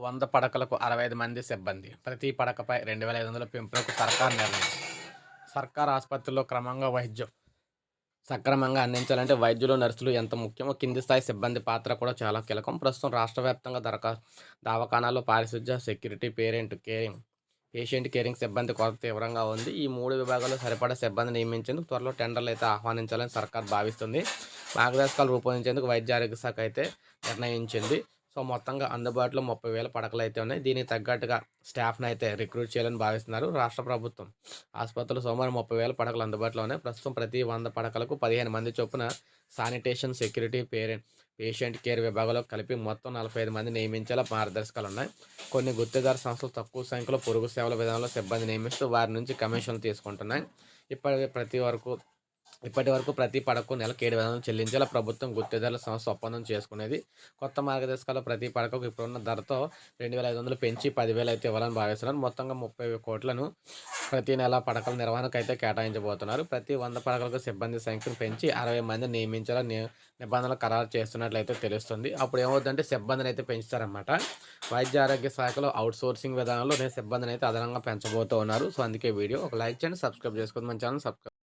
100 పడకలకు 65 మంది సిబ్బంది. ప్రతి పడకపై 2,500 పెంపునకు సర్కారు నిర్ణయం. సర్కారు ఆసుపత్రుల్లో క్రమంగా వైద్యం సక్రమంగా అందించాలంటే వైద్యులు, నర్సులు ఎంత ముఖ్యమో కింది స్థాయి సిబ్బంది పాత్ర కూడా చాలా కీలకం. ప్రస్తుతం రాష్ట్ర వ్యాప్తంగా దవాఖానాల్లో పారిశుధ్య, సెక్యూరిటీ, పేషెంట్ కేరింగ్ సిబ్బంది కొరత తీవ్రంగా ఉంది. ఈ 3 విభాగాల్లో సరిపడా సిబ్బంది నియమించేందుకు త్వరలో టెండర్లు అయితే ఆహ్వానించాలని సర్కార్ భావిస్తుంది. మార్గదర్శకాలు రూపొందించేందుకు వైద్య ఆరోగ్య శాఖ అయితే నిర్ణయించింది. సో, మొత్తంగా అందుబాటులో 30,000 పడకలు అయితే ఉన్నాయి. దీనికి తగ్గట్టుగా స్టాఫ్‌ని అయితే రిక్రూట్ చేయాలని భావిస్తున్నారు రాష్ట్ర ప్రభుత్వం. ఆసుపత్రులు సోమవారం 30,000 పడకలు అందుబాటులో ఉన్నాయి. ప్రస్తుతం ప్రతి 100 పడకలకు 15 మంది చొప్పున శానిటేషన్, సెక్యూరిటీ, పేషెంట్ కేర్ విభాగాల్లో కలిపి మొత్తం 45 మంది నియమించేలా మార్గదర్శకాలున్నాయి. కొన్ని గుత్తేదారు సంస్థలు తక్కువ సంఖ్యలో పొరుగు సేవల విధానంలో సిబ్బంది నియమిస్తూ వారి నుంచి కమిషన్లు తీసుకుంటున్నాయి. ఇప్పటి ప్రతి వరకు ఇప్పటి వరకు ప్రతి పడకకు నెలకు 7,000 చెల్లించేలా ప్రభుత్వం గుత్తేదారుల సంస్థ ఒప్పందం చేసుకునేది. కొత్త మార్గదర్శకాలు ప్రతి పడకకు ఇప్పుడున్న ధరతో 2,500 పెంచి 10,000 అయితే ఇవ్వాలని భావిస్తున్నారు. మొత్తంగా 30 కోట్లను ప్రతి నెల పడకల నిర్వహణకు అయితే కేటాయించబోతున్నారు. ప్రతి 100 పడకలకు సిబ్బంది సంఖ్యను పెంచి 60 మందిని నియమించేలా నిబంధనలు ఖరారు చేస్తున్నట్లయితే తెలుస్తుంది. అప్పుడు ఏమవుతుందంటే సిబ్బందిని అయితే పెంచుతారన్నమాట. వైద్య ఆరోగ్య శాఖలో అవుట్‌సోర్సింగ్ విధానంలో సిబ్బందిని అయితే అదనంగా పెంచబోతూ ఉన్నారు. సో, అందుకే వీడియో ఒక లైక్ చేయండి, సబ్స్క్రైబ్ చేసుకోండి. మన ఛానల్ సబ్స్క్రైబ్